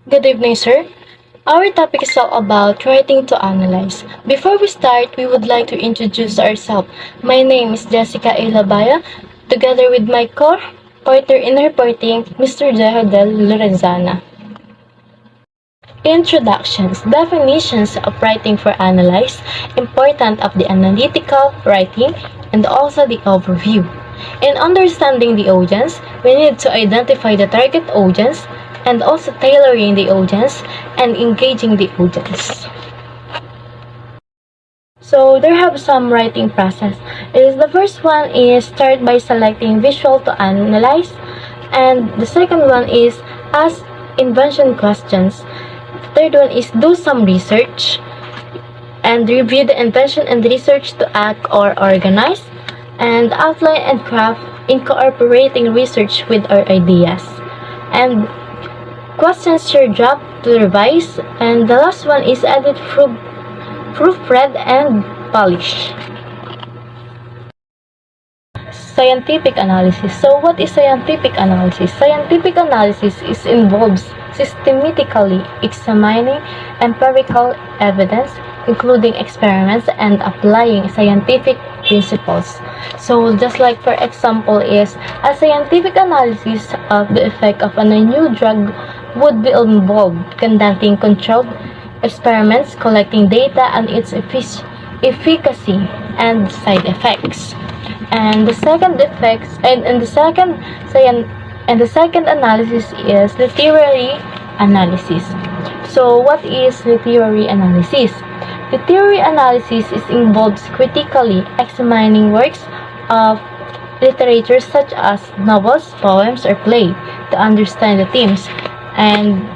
Good evening, sir. Our topic is all about writing to analyze. Before we start, we would like to introduce ourselves. My name is Jessica A. Labaya, together with my co-partner in reporting, Mr. Jehadel Lorenzana. Introductions, definitions of writing for analyze, important of the analytical writing, and also the overview. In understanding the audience, we need to identify the target audience and also tailoring the audience and engaging the audience. So there have some writing process. The first one is start by selecting visual to analyze, and the second one is ask invention questions. Third one is do some research and review the invention and research to act or organize, and outline and craft incorporating research with our ideas, and questions your job to revise, and the last one is edit, proofread, and polish. Scientific analysis. So what is scientific analysis? Scientific analysis involves systematically examining empirical evidence, including experiments, and applying scientific principles. So just like for example is a scientific analysis of the effect of a new drug would be involved conducting controlled experiments, collecting data on its efficacy and side effects. And the second effects and the second analysis is literary analysis. So what is literary analysis? Literary analysis involves critically examining works of literature such as novels, poems, or play to understand the themes. And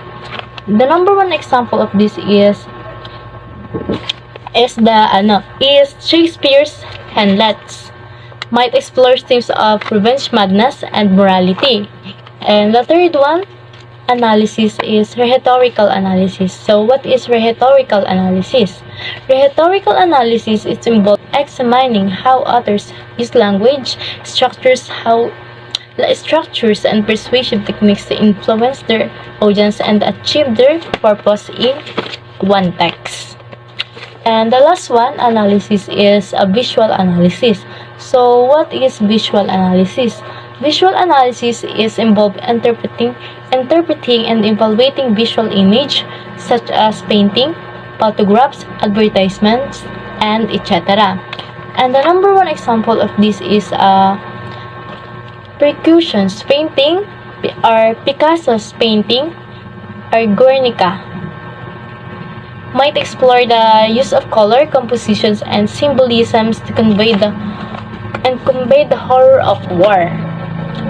the number one example of this is Shakespeare's Hamlet. Might explore themes of revenge, madness, and morality. And the third one, analysis, is rhetorical analysis. So what is rhetorical analysis? Rhetorical analysis is involved examining how authors use language, structures and persuasive techniques to influence their audience and achieve their purpose in one text. And the last one, analysis, is a visual analysis. So what is visual analysis? Visual analysis is involved interpreting and evaluating visual image such as painting, photographs, advertisements, and etc. And the number one example of this is Percussion's painting or Picasso's painting or Guernica. Might explore the use of color, compositions, and symbolisms to convey the horror of war.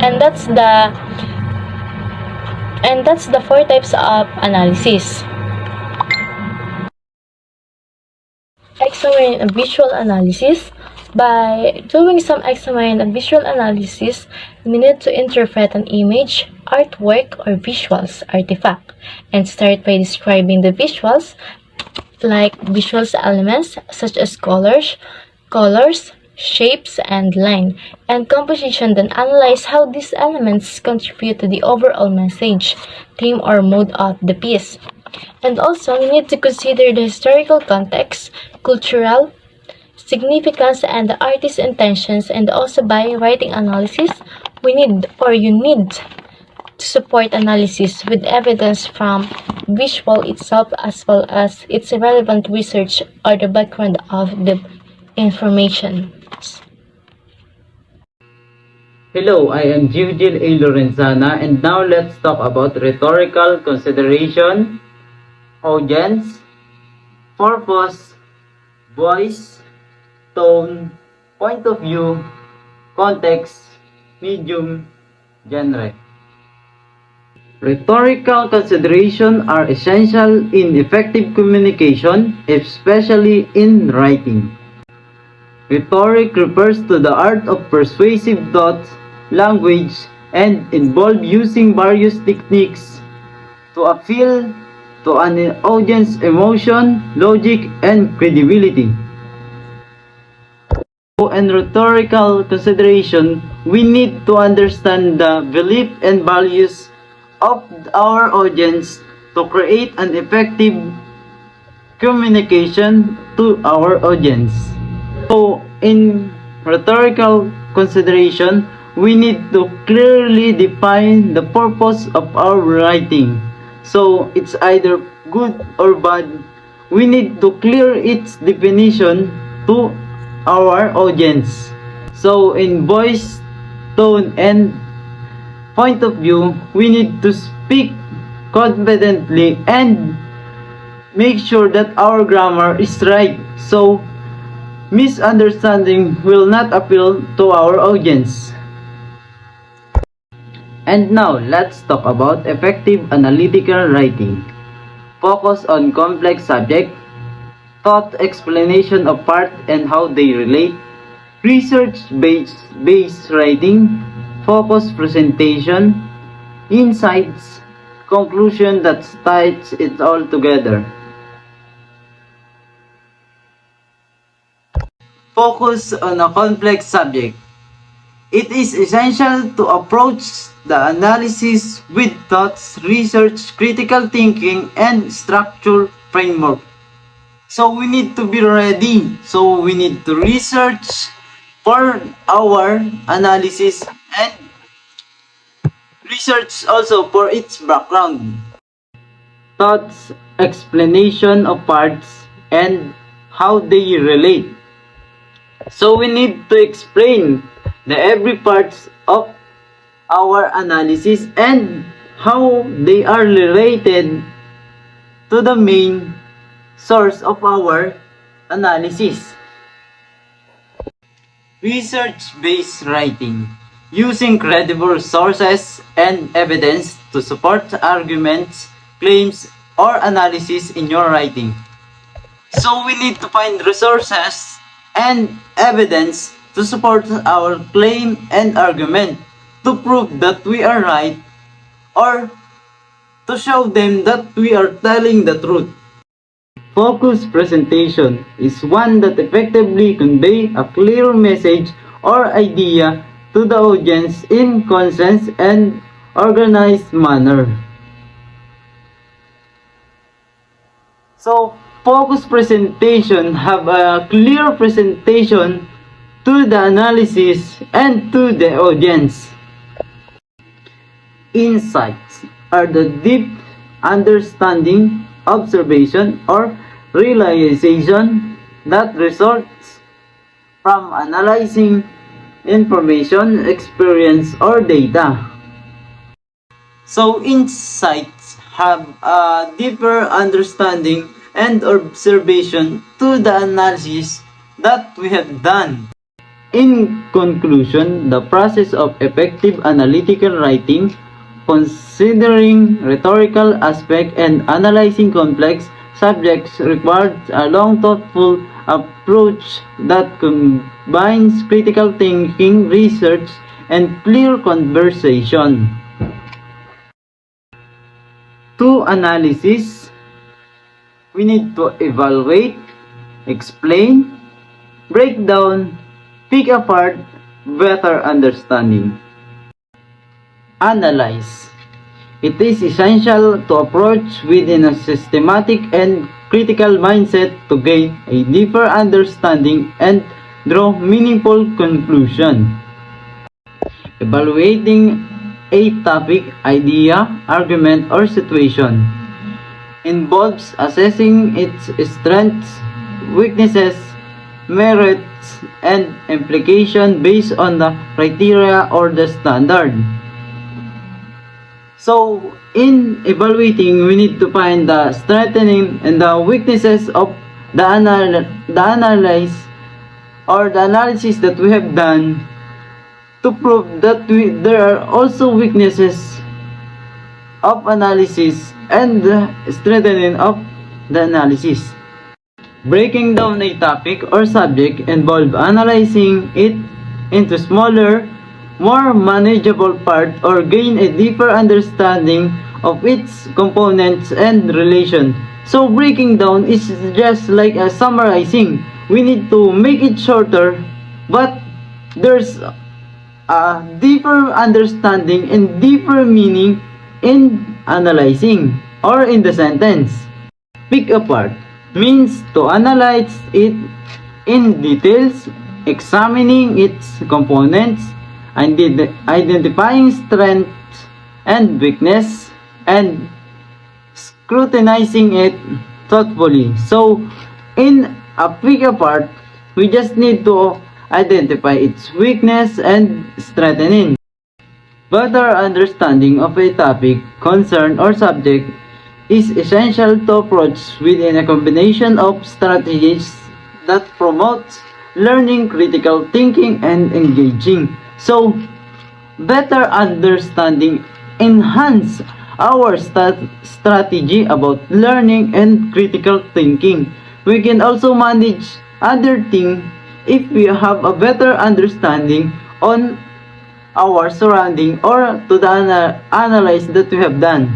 And that's the four types of analysis. Examine a visual analysis. By doing some examine and visual analysis, we need to interpret an image, artwork, or visuals artifact, and start by describing the visuals, like visuals elements such as colors, shapes, and line, and composition. Then analyze how these elements contribute to the overall message, theme, or mood of the piece. And also, we need to consider the historical context, cultural significance, and the artist's intentions. And also, by writing analysis, you need to support analysis with evidence from visual itself as well as its relevant research or the background of the information. Hello, I am Giugil A. Lorenzana, and now let's talk about rhetorical consideration, audience, purpose, voice, tone, point of view, context, medium, genre. Rhetorical considerations are essential in effective communication, especially in writing. Rhetoric refers to the art of persuasive thought, language, and involve using various techniques to appeal to an audience emotion, logic, and credibility. In rhetorical consideration, we need to understand the belief and values of our audience to create an effective communication to our audience. So, in rhetorical consideration, we need to clearly define the purpose of our writing. So, it's either good or bad. We need to clear its definition to our audience. So, in voice, tone, and point of view, we need to speak confidently and make sure that our grammar is right. So, misunderstanding will not appeal to our audience. And now, let's talk about effective analytical writing. Focus on complex subject, thought explanation of part and how they relate, research-based writing, focus presentation, insights, conclusion that ties it all together. Focus on a complex subject. It is essential to approach the analysis with thoughts, research, critical thinking, and structure framework. So we need to be ready. So we need to research for our analysis and research also for its background. Thoughts, explanation of parts, and how they relate. So we need to explain the every parts of our analysis and how they are related to the main source of our analysis. Research-based writing. Using credible sources and evidence to support arguments, claims, or analysis in your writing. So we need to find resources and evidence to support our claim and argument to prove that we are right or to show them that we are telling the truth. Focus presentation is one that effectively convey a clear message or idea to the audience in concise and organized manner. So, focus presentation have a clear presentation to the analysis and to the audience. Insights are the deep understanding, observation, or realization that results from analyzing information, experience, or data. So insights have a deeper understanding and observation to the analysis that we have done. In conclusion, the process of effective analytical writing, considering rhetorical aspect and analyzing complex subjects requires a long thoughtful approach that combines critical thinking, research, and clear conversation. To analysis, we need to evaluate, explain, break down, pick apart, better understanding. Analyze. It is essential to approach within a systematic and critical mindset to gain a deeper understanding and draw meaningful conclusion. Evaluating a topic, idea, argument, or situation involves assessing its strengths, weaknesses, merits, and implication based on the criteria or the standard. So, in evaluating, we need to find the strengthening and the weaknesses of the analysis or the analysis that we have done to prove that there are also weaknesses of analysis and the strengthening of the analysis. Breaking down a topic or subject involves analyzing it into smaller, more manageable parts or gain a deeper understanding of its components and relation. So breaking down is just like a summarizing. We need to make it shorter, but there's a deeper understanding and deeper meaning in analyzing. or in the sentence. Pick apart means to analyze it in details, examining its components, and identifying strengths and weakness, and scrutinizing it thoughtfully. So, in a pick apart, we just need to identify its weakness and strengthening. Better understanding of a topic, concern, or subject is essential to approach within a combination of strategies that promotes learning, critical thinking, and engaging. So, better understanding enhance our strategy about learning and critical thinking. We can also manage other things if we have a better understanding on our surrounding or to the analyze that we have done.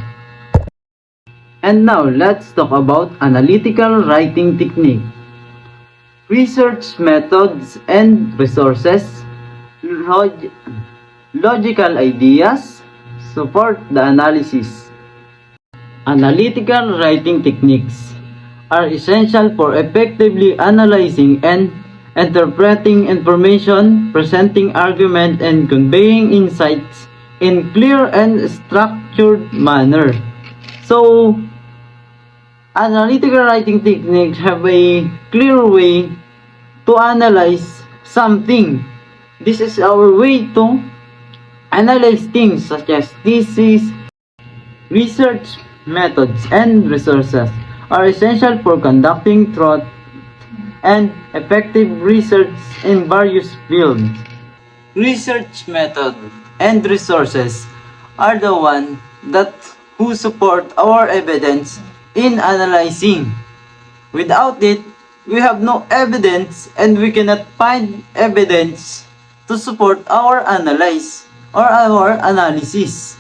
And now let's talk about analytical writing technique. Research methods and resources, logical ideas, support the analysis. Analytical writing techniques are essential for effectively analyzing and interpreting information, presenting argument, and conveying insights in clear and structured manner. So, analytical writing techniques have a clear way to analyze something. This is our way to analyze things such as thesis, research methods, and resources are essential for conducting thorough and effective research in various fields. Research method and resources are the one that who support our evidence in analyzing. Without it, we have no evidence and we cannot find evidence to support our analyze or our analysis.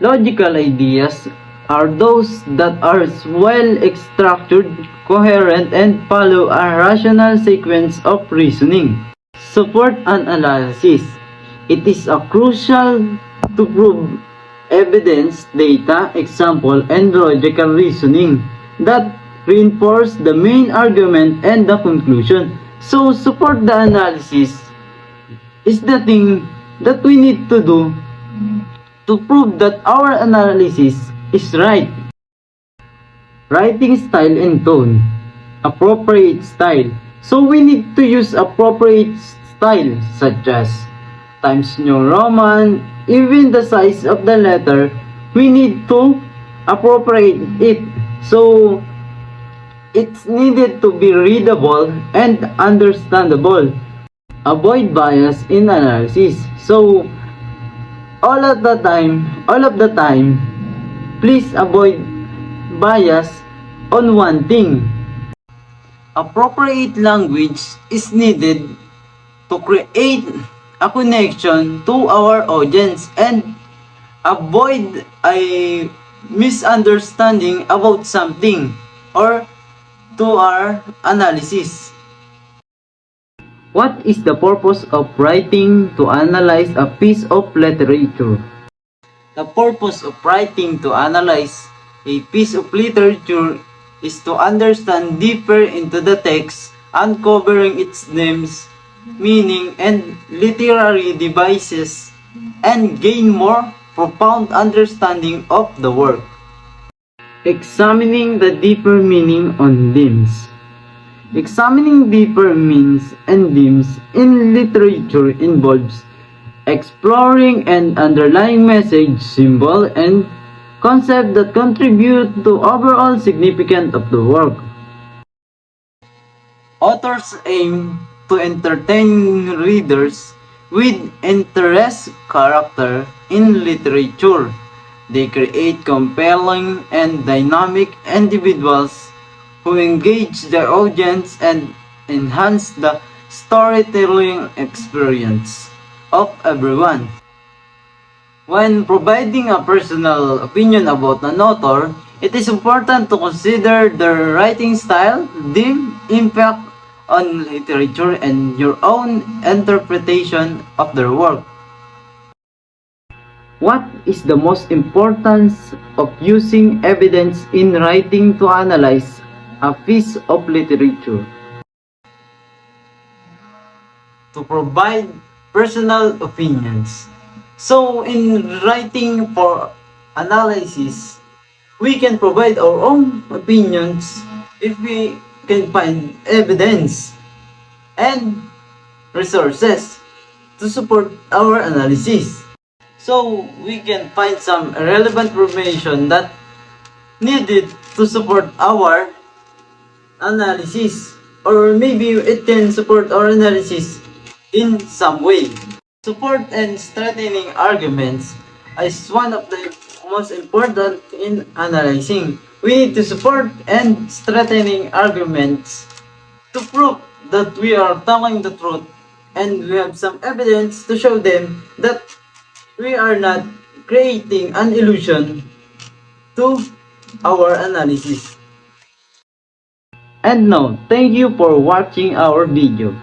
Logical ideas are those that are well structured, coherent, and follow a rational sequence of reasoning. Support an analysis. It is crucial to prove evidence, data, example, and logical reasoning that reinforce the main argument and the conclusion. So, support the analysis is the thing that we need to do to prove that our analysis is right. Writing style and tone. Appropriate style. So we need to use appropriate style such as Times New Roman, even the size of the letter, we need to appropriate it. So it's needed to be readable and understandable. Avoid bias in analysis. So all of the time, please avoid bias on one thing. Appropriate language is needed to create a connection to our audience and avoid a misunderstanding about something or to our analysis. What is the purpose of writing to analyze a piece of literature? The purpose of writing to analyze a piece of literature is to understand deeper into the text, uncovering its themes, meaning, and literary devices, and gain more profound understanding of the work. Examining the deeper meaning on themes. Examining deeper meanings and themes in literature involves exploring an underlying message, symbol, and concept that contribute to overall significance of the work. Authors aim to entertain readers with interest character in literature. They create compelling and dynamic individuals who engage their audience and enhance the storytelling experience of everyone. When providing a personal opinion about an author, it is important to consider their writing style, theme, impact on literature, and your own interpretation of their work. What is the most importance of using evidence in writing to analyze a piece of literature? To provide personal opinions. So in writing for analysis, we can provide our own opinions if we can find evidence and resources to support our analysis. So we can find some relevant information that needed to support our analysis, or maybe it can support our analysis in some way. Support and strengthening arguments is one of the most important in analyzing. We need to support and strengthening arguments to prove that we are telling the truth, and we have some evidence to show them that we are not creating an illusion to our analysis. And now, thank you for watching our video.